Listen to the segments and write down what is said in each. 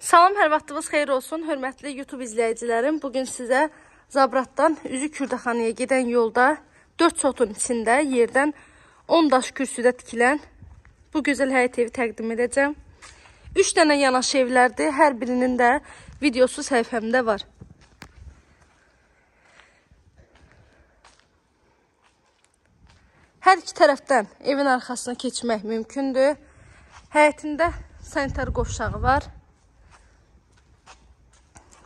Salam, hər vaxtınız xeyir olsun, hörmətli YouTube izləyicilərim. Bugün sizə Zabratdan Üzü Kürdəxanaya gedən yolda 4 sotun içində yerdən 10 daş kürsüdə tikilən bu gözəl həyət evi təqdim edəcəm. 3 dənə yanaşı evlərdir, hər birinin də videosu səhifəmdə var. Hər iki tərəfdən evin arxasına keçmək mümkündür. Həyətində sanitar qovşağı var.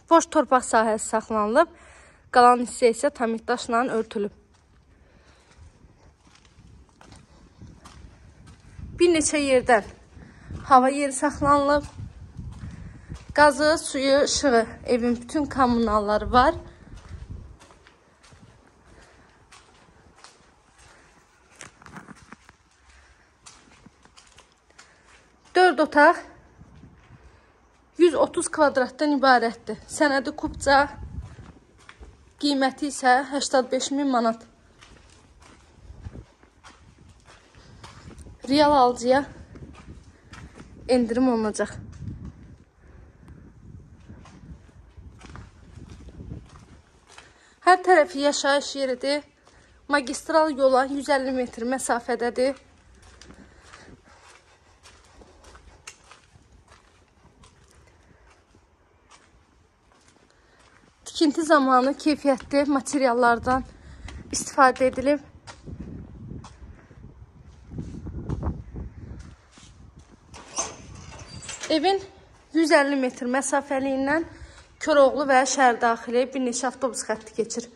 Boş torpaq sahəsi saxlanılıb, qalan hissə isə tamit daşla örtülüb. Bir neçə yerdən hava yeri saxlanılıb. Qazı, suyu, işığı, evin bütün kommunalları var. Dörd otaq 130 kvadratdan ibarətdir. Sənədi kubca, qiyməti isə 85.000 manat. Real alıcıya endirim olunacaq. Hər tərəfi yaşayış yeridir. Magistral yola 150 metr məsafədədir. Tikinti zamanı keyfiyyətli materiallardan istifadə edilib. Evin 150 metr məsafəliyindən Koroğlu və şəhər daxili bir neçə avtobus xətti keçir.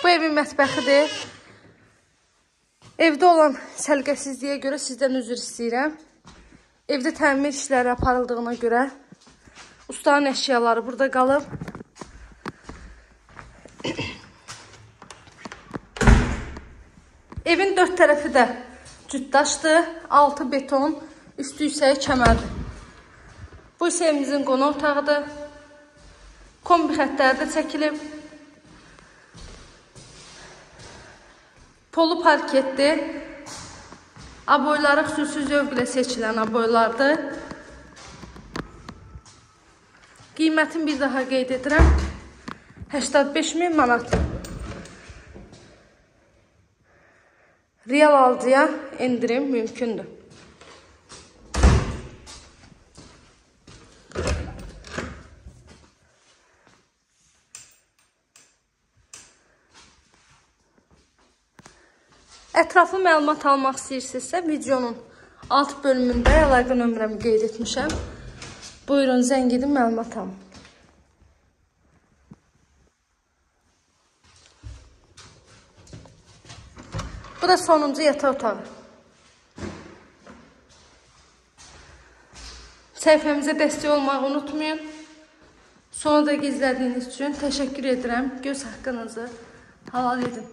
Bu evin mətbəxidir. Evdə olan səliqəsizliyə görə sizdən üzr istəyirəm. Evdə təmir işləri aparıldığına görə ustanın əşyaları burada qalıb. Evin 4 tərəfi də cütdaşdır, altı beton, üstü isə kəmərdir. Bu isə evimizin qonaq otağıdır. Kombi xəttləri də çəkilib. Polu parketdir. Aboyları xüsusi zövq ilə seçilən aboylardır. Qiymətini bir daha qeyd edirəm. 85.000 manat. Real alıcıya endirim mümkündür. Ətraflı məlumat almaq istəyirsinizsə, videonun alt bölümündə əlaqə nömrəmi qeyd etmişəm. Buyurun, zəng edin, məlumat alın. Bu da sonuncu yataq otağı. Səhifəmizə dəstək olmağı unutmayın. Sonra da izlədiyiniz üçün təşəkkür edirəm. Göz haqqınızı halal edin.